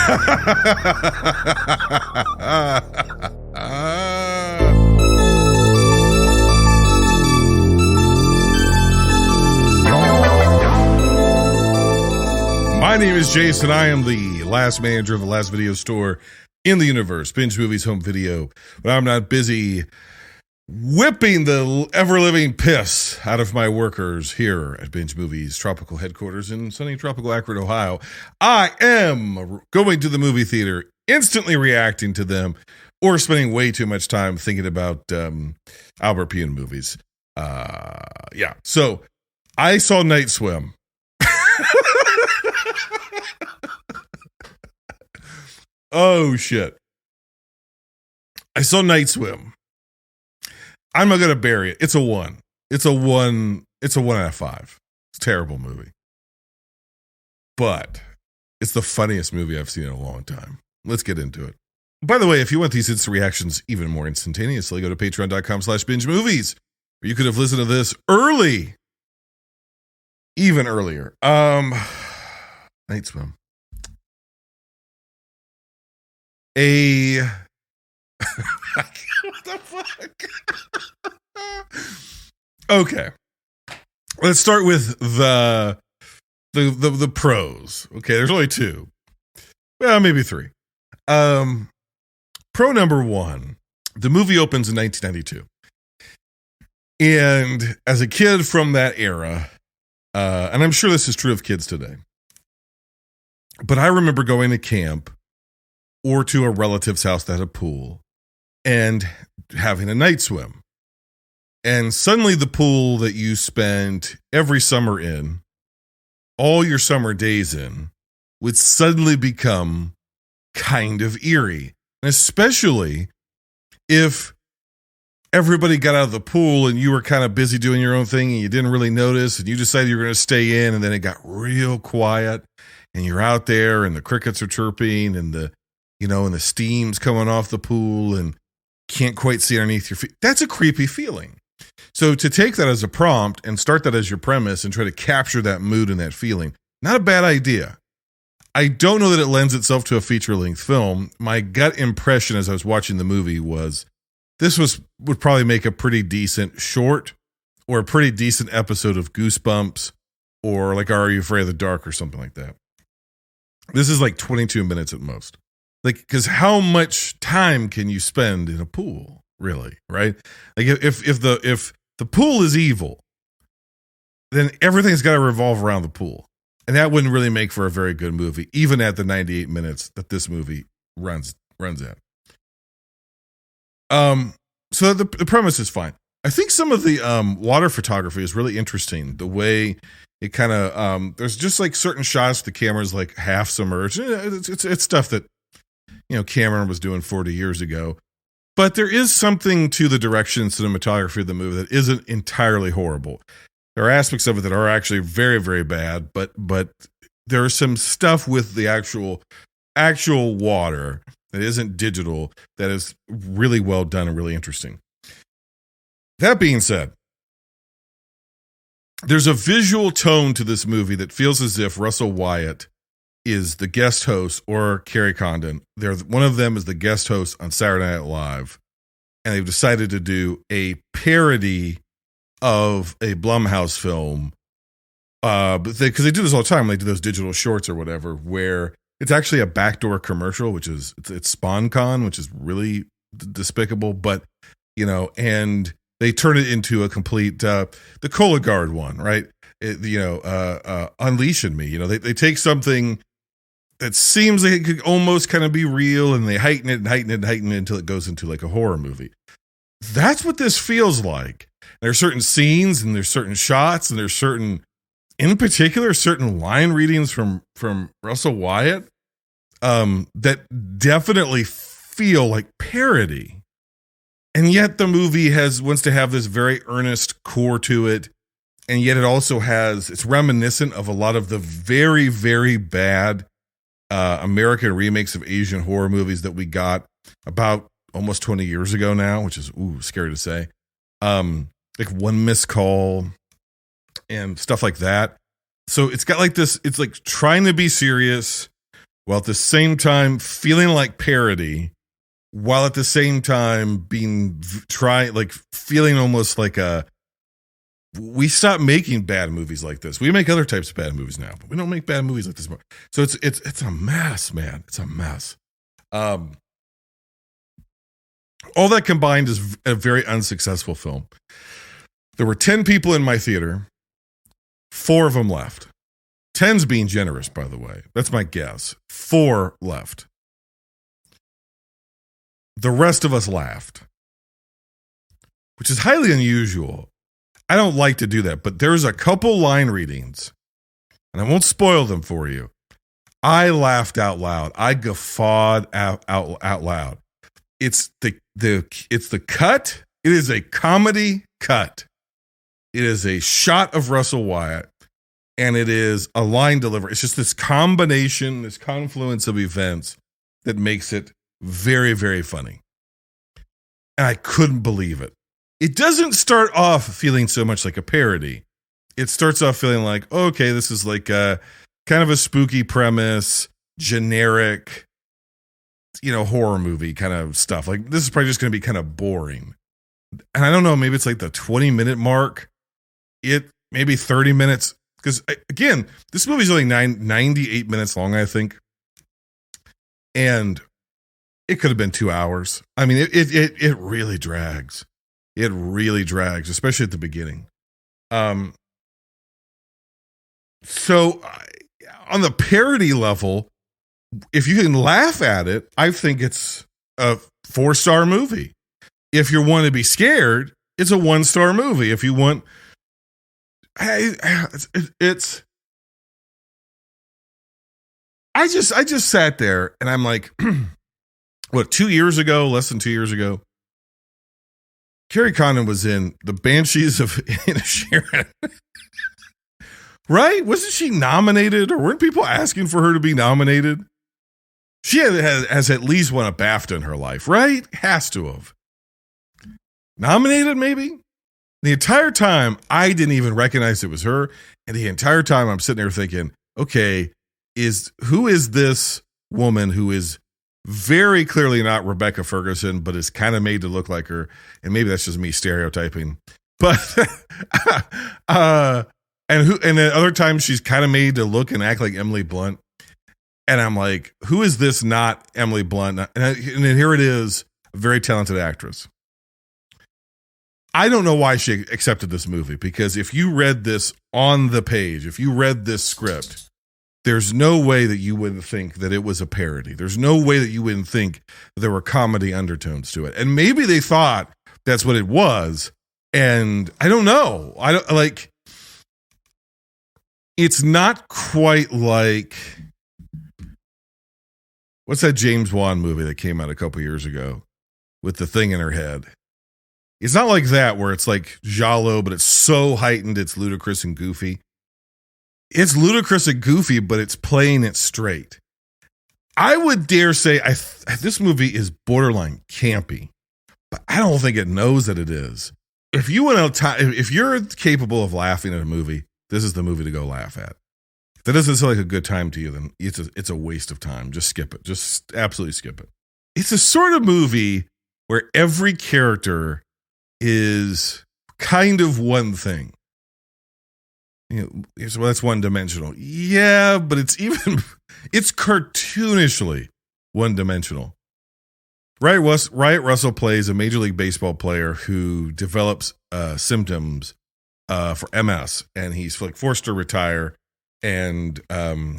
My name is Jason. I am the last manager of the last video store in the universe, Binge Movies Home Video. But I'm not busy whipping the ever-living piss out of my workers here at Binge Movies tropical headquarters in sunny tropical Akron, Ohio. I am going to the movie theater, instantly reacting to them, or spending way too much time thinking about Albert Puin movies. So I saw Night Swim. Oh, shit. I saw Night Swim. I'm not going to bury it. It's a 1. It's a 1 out of 5. It's a terrible movie. But it's the funniest movie I've seen in a long time. Let's get into it. By the way, if you want these instant reactions even more instantaneously, go to patreon.com/binge movies, where you could have listened to this early. Even earlier. Night Swim. What the fuck? Okay. Let's start with the pros. Okay, there's only 2. Well, maybe 3. Pro number 1. The movie opens in 1992. And as a kid from that era, and I'm sure this is true of kids today, but I remember going to camp or to a relative's house that had a pool and having a night swim. And suddenly the pool that you spent every summer in, all your summer days in, would suddenly become kind of eerie. And especially if everybody got out of the pool and you were kind of busy doing your own thing and you didn't really notice and you decided you were going to stay in, and then it got real quiet and you're out there and the crickets are chirping and the steam's coming off the pool and can't quite see underneath your feet. That's a creepy feeling. So to take that as a prompt and start that as your premise and try to capture that mood and that feeling, not a bad idea. I don't know that it lends itself to a feature-length film. My gut impression as I was watching the movie was this would probably make a pretty decent short or a pretty decent episode of Goosebumps or like Are You Afraid of the Dark or something like that. This is like 22 minutes at most. Like, because how much time can you spend in a pool, really, right? Like, if the pool is evil, then everything's got to revolve around the pool, and that wouldn't really make for a very good movie, even at the 98 minutes that this movie runs at. So the premise is fine. I think some of the water photography is really interesting. The way it kind of there's just like certain shots the camera's like half submerged. It's stuff that Cameron was doing 40 years ago. But there is something to the direction and cinematography of the movie that isn't entirely horrible. There are aspects of it that are actually very, very bad, but there's some stuff with the actual water that isn't digital that is really well done and really interesting. That being said, there's a visual tone to this movie that feels as if Russell Wyatt is the guest host, or Carrie Condon. One of them is the guest host on Saturday Night Live, and they've decided to do a parody of a Blumhouse film. Because they do this all the time. They do those digital shorts or whatever, where it's actually a backdoor commercial, which is it's SpawnCon, which is really despicable. But and they turn it into a complete the Cologuard one, right? Unleashing Me. They take something that seems like it could almost kind of be real, and they heighten it and heighten it and heighten it until it goes into like a horror movie. That's what this feels like. There's certain scenes and there's certain shots and there's certain line readings from Russell Wyatt that definitely feel like parody. And yet the movie wants to have this very earnest core to it. And yet it's reminiscent of a lot of the very, very bad American remakes of Asian horror movies that we got about almost 20 years ago now, which is scary to say. Like One Missed Call and stuff like that. So it's got like this, it's like trying to be serious, while at the same time feeling like parody, while at the same time being feeling almost like we stopped making bad movies like this. We make other types of bad movies now, but we don't make bad movies like this more. So it's a mess, man. It's a mess. All that combined is a very unsuccessful film. There were 10 people in my theater. 4 of them left. 10's being generous, by the way. That's my guess. 4 left. The rest of us laughed, which is highly unusual. I don't like to do that, but there's a couple line readings, and I won't spoil them for you. I laughed out loud. I guffawed out loud. It's the cut. It is a comedy cut. It is a shot of Russell Wyatt, and it is a line delivery. It's just this combination, this confluence of events that makes it very, very funny. And I couldn't believe it. It doesn't start off feeling so much like a parody. It starts off feeling like, okay, this is like a kind of a spooky premise, generic, horror movie kind of stuff. Like, this is probably just going to be kind of boring. And I don't know, maybe it's like the 20-minute mark. Maybe 30 minutes. Because, again, this movie's only 98 minutes long, I think. And it could have been 2 hours. I mean, it really drags. It really drags, especially at the beginning. So on the parody level, if you can laugh at it, I think it's a 4-star movie. If you want to be scared, it's a 1-star movie. If you want, it's. I just sat there and I'm like, what, 2 years ago, less than 2 years ago, Carrie Condon was in The Banshees of Inisherin. Right? Wasn't she nominated, or weren't people asking for her to be nominated? She has at least won a BAFTA in her life, right? Has to have. Nominated, maybe? The entire time, I didn't even recognize it was her. And the entire time, I'm sitting there thinking, okay, who is this woman who is very clearly not Rebecca Ferguson, but is kind of made to look like her? And maybe that's just me stereotyping. But and then other times she's kind of made to look and act like Emily Blunt. And I'm like, who is this not Emily Blunt? And then here it is, a very talented actress. I don't know why she accepted this movie, because if you read this on the page, if you read this script, there's no way that you wouldn't think that it was a parody. There's no way that you wouldn't think there were comedy undertones to it. And maybe they thought that's what it was. And I don't know. It's not quite like, what's that James Wan movie that came out a couple years ago with the thing in her head? It's not like that, where it's like giallo, but it's so heightened, it's ludicrous and goofy. It's ludicrous and goofy, but it's playing it straight. I would dare say this movie is borderline campy, but I don't think it knows that it is. If you're capable of laughing at a movie, this is the movie to go laugh at. If that doesn't sound like a good time to you, then it's a waste of time. Just skip it. Just absolutely skip it. It's a sort of movie where every character is kind of one thing. So that's one dimensional. Yeah, but it's cartoonishly one dimensional. Riot Russell plays a Major League Baseball player who develops symptoms for MS, and he's forced to retire, and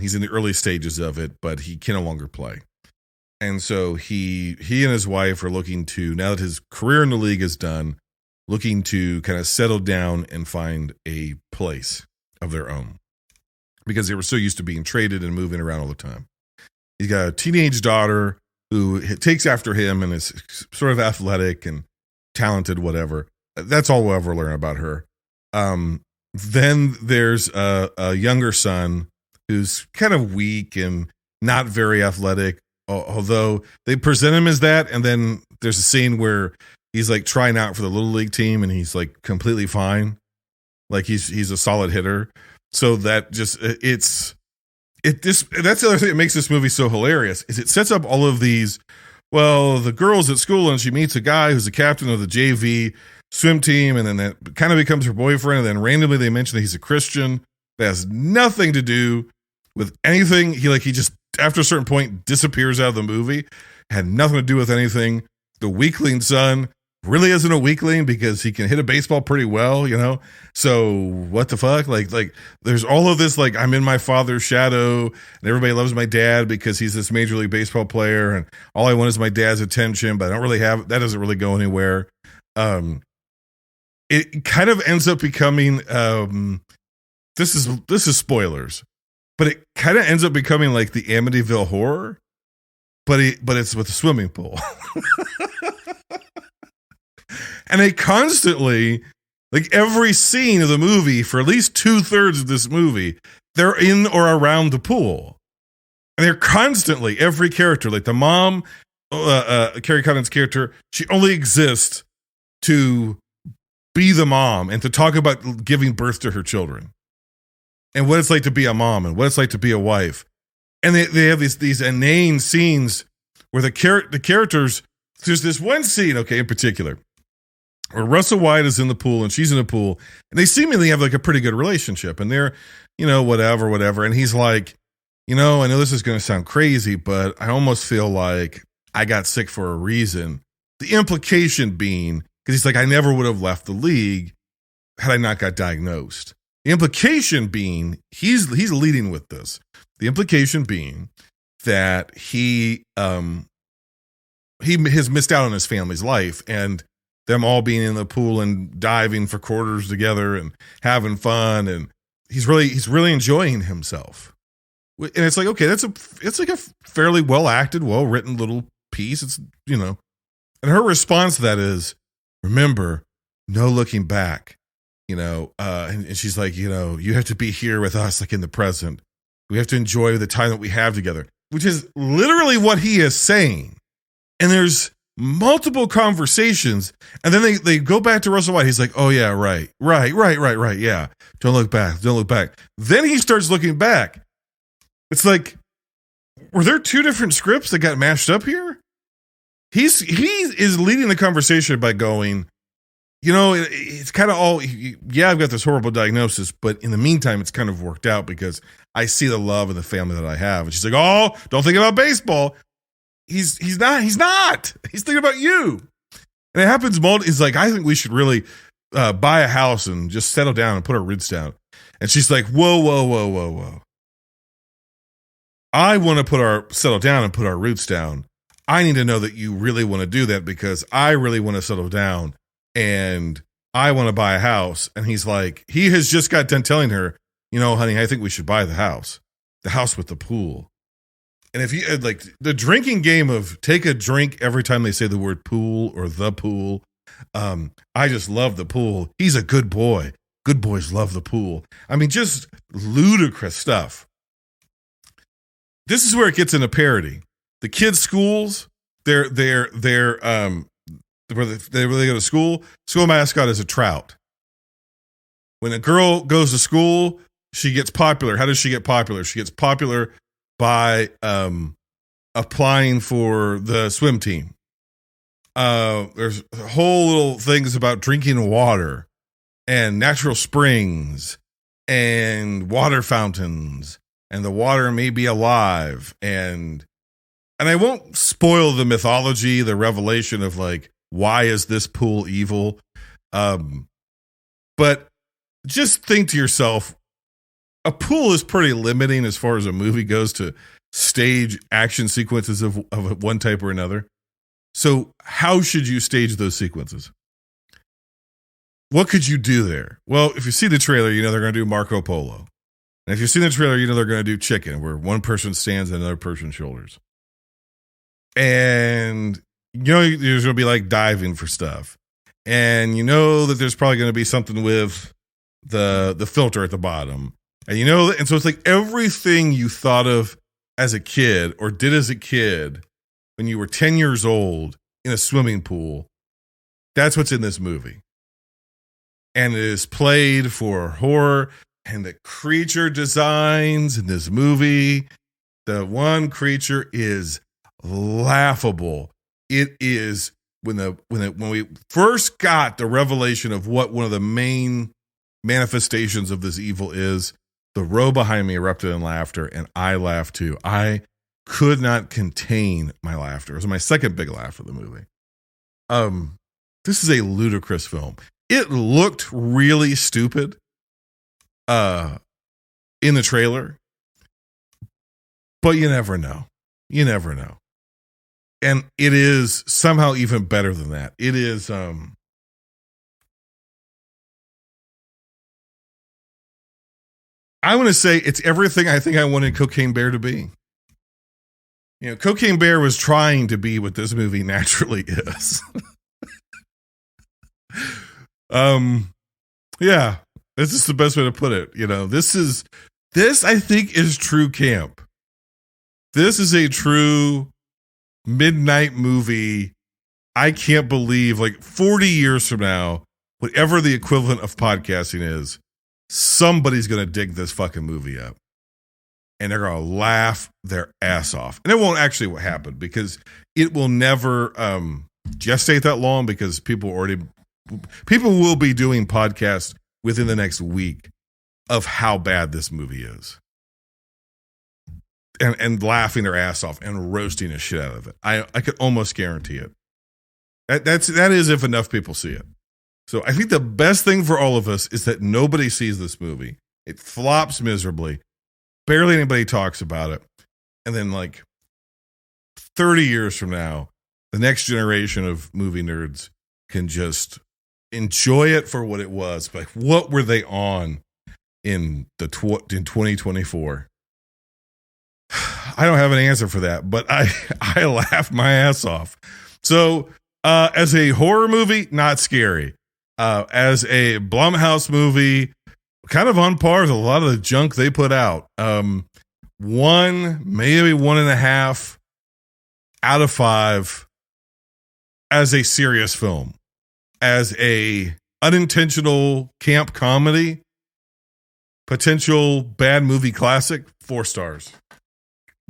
he's in the early stages of it, but he can no longer play. And so he and his wife are looking to, now that his career in the league is done, looking to kind of settle down and find a place of their own, because they were so used to being traded and moving around all the time. He's got a teenage daughter who takes after him and is sort of athletic and talented, whatever. That's all we'll ever learn about her. Then there's a younger son who's kind of weak and not very athletic, although they present him as that. And then there's a scene where he's like trying out for the little league team and he's like completely fine. Like he's a solid hitter. So that just, it's that's the other thing that makes this movie so hilarious is it sets up all of these. Well, the girl's at school and she meets a guy who's the captain of the JV swim team, and then that kind of becomes her boyfriend, and then randomly they mention that he's a Christian. That has nothing to do with anything. He just after a certain point disappears out of the movie. Had nothing to do with anything. The weakling son really isn't a weakling because he can hit a baseball pretty well, So what the fuck? Like there's all of this, like I'm in my father's shadow and everybody loves my dad because he's this Major League Baseball player and all I want is my dad's attention, but I don't really have, that doesn't really go anywhere. It kind of ends up becoming, this is spoilers, but it kind of ends up becoming like the Amityville Horror, but it's with a swimming pool. And they constantly, like every scene of the movie, for at least 2/3 of this movie, they're in or around the pool. And they're constantly, every character, like the mom, Carrie Condon's character, she only exists to be the mom and to talk about giving birth to her children. And what it's like to be a mom and what it's like to be a wife. And they have these inane scenes where the characters, there's this one scene, okay, in particular, where Russell White is in the pool and she's in the pool and they seemingly have like a pretty good relationship and they're, whatever. And he's like, I know this is going to sound crazy, but I almost feel like I got sick for a reason. The implication being, because he's like, I never would have left the league had I not got diagnosed. The implication being, he's leading with this. The implication being that he has missed out on his family's life and them all being in the pool and diving for quarters together and having fun, and he's really enjoying himself. And it's like, okay, it's like a fairly well acted, well written little piece. It's and her response to that is, remember, no looking back. And she's like, you have to be here with us, like in the present. We have to enjoy the time that we have together, which is literally what he is saying. And there's multiple conversations. And then they go back to Russell White. He's like, oh yeah, right. Yeah. Don't look back. Then he starts looking back. It's like, were there two different scripts that got mashed up here? He is leading the conversation by going, it's kind of all, yeah, I've got this horrible diagnosis, but in the meantime, it's kind of worked out because I see the love and the family that I have. And she's like, oh, don't think about baseball. He's not. He's thinking about you. And it happens. He's like, I think we should really buy a house and just settle down and put our roots down. And she's like, whoa. I want to settle down and put our roots down. I need to know that you really want to do that because I really want to settle down and I want to buy a house. And he's like, he has just got done telling her, honey, I think we should buy the house with the pool. And if you like the drinking game of take a drink every time they say the word pool or the pool, I just love the pool. He's a good boy. Good boys love the pool. I mean, just ludicrous stuff. This is where it gets into parody. The kids' schools, where they go to school mascot is a trout. When a girl goes to school, she gets popular. How does she get popular? She gets popular by applying for the swim team. There's whole little things about drinking water and natural springs and water fountains, and the water may be alive. And I won't spoil the mythology, the revelation of like, why is this pool evil? But just think to yourself, a pool is pretty limiting as far as a movie goes to stage action sequences of one type or another. So how should you stage those sequences? What could you do there? Well, if you see the trailer, they're going to do Marco Polo. And if you see the trailer, they're going to do chicken, where one person stands on another person's shoulders. And there's going to be like diving for stuff. And that there's probably going to be something with the filter at the bottom. And so it's like everything you thought of as a kid or did as a kid when you were 10 years old in a swimming pool, that's what's in this movie. And it is played for horror. And the creature designs in this movie, the one creature is laughable. It is when we first got the revelation of what one of the main manifestations of this evil is, the row behind me erupted in laughter, and I laughed too. I could not contain my laughter. It was my second big laugh of the movie. This is a ludicrous film. It looked really stupid in the trailer, but you never know. You never know. And it is somehow even better than that. It is I want to say it's everything I think I wanted Cocaine Bear to be. You know, Cocaine Bear was trying to be what this movie naturally is. Yeah, this is the best way to put it. You know, this I think is true camp. This is a true midnight movie. I can't believe, like 40 years from now, whatever the equivalent of podcasting is, somebody's going to dig this fucking movie up. And they're going to laugh their ass off. And it won't actually happen because it will never gestate that long because people will be doing podcasts within the next week of how bad this movie is. And laughing their ass off and roasting the shit out of it. I could almost guarantee it. That is if enough people see it. So I think the best thing for all of us is that nobody sees this movie. It flops miserably. Barely anybody talks about it. And then like 30 years from now, the next generation of movie nerds can just enjoy it for what it was. Like, what were they on in 2024? I don't have an answer for that, but I laughed my ass off. So as a horror movie, not scary. As a Blumhouse movie, kind of on par with a lot of the junk they put out. 1, maybe 1.5 out of 5 as a serious film. As a unintentional camp comedy, potential bad movie classic, 4 stars.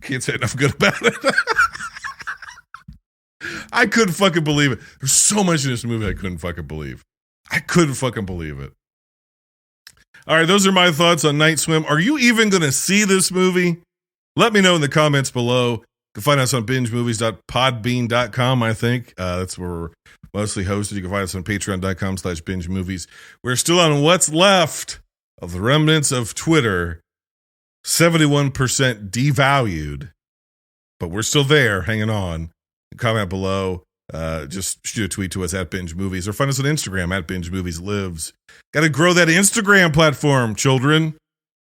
Can't say enough good about it. I couldn't fucking believe it. There's so much in this movie I couldn't fucking believe. I couldn't fucking believe it. All right, those are my thoughts on Night Swim. Are you even going to see this movie? Let me know in the comments below. You can find us on bingemovies.podbean.com, I think. That's where we're mostly hosted. You can find us on patreon.com/bingemovies. We're still on what's left of the remnants of Twitter. 71% devalued, but we're still there, hanging on. Comment below. Just shoot a tweet to us at Binge Movies or find us on Instagram at Binge Movies Lives. Got to grow that Instagram platform, children.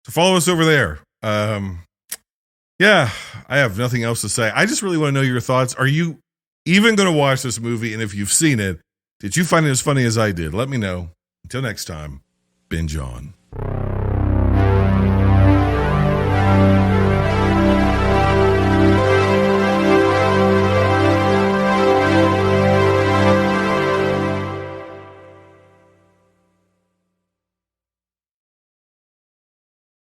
So follow us over there. Yeah, I have nothing else to say. I just really want to know your thoughts. Are you even going to watch this movie? And if you've seen it, did you find it as funny as I did? Let me know. Until next time, binge on.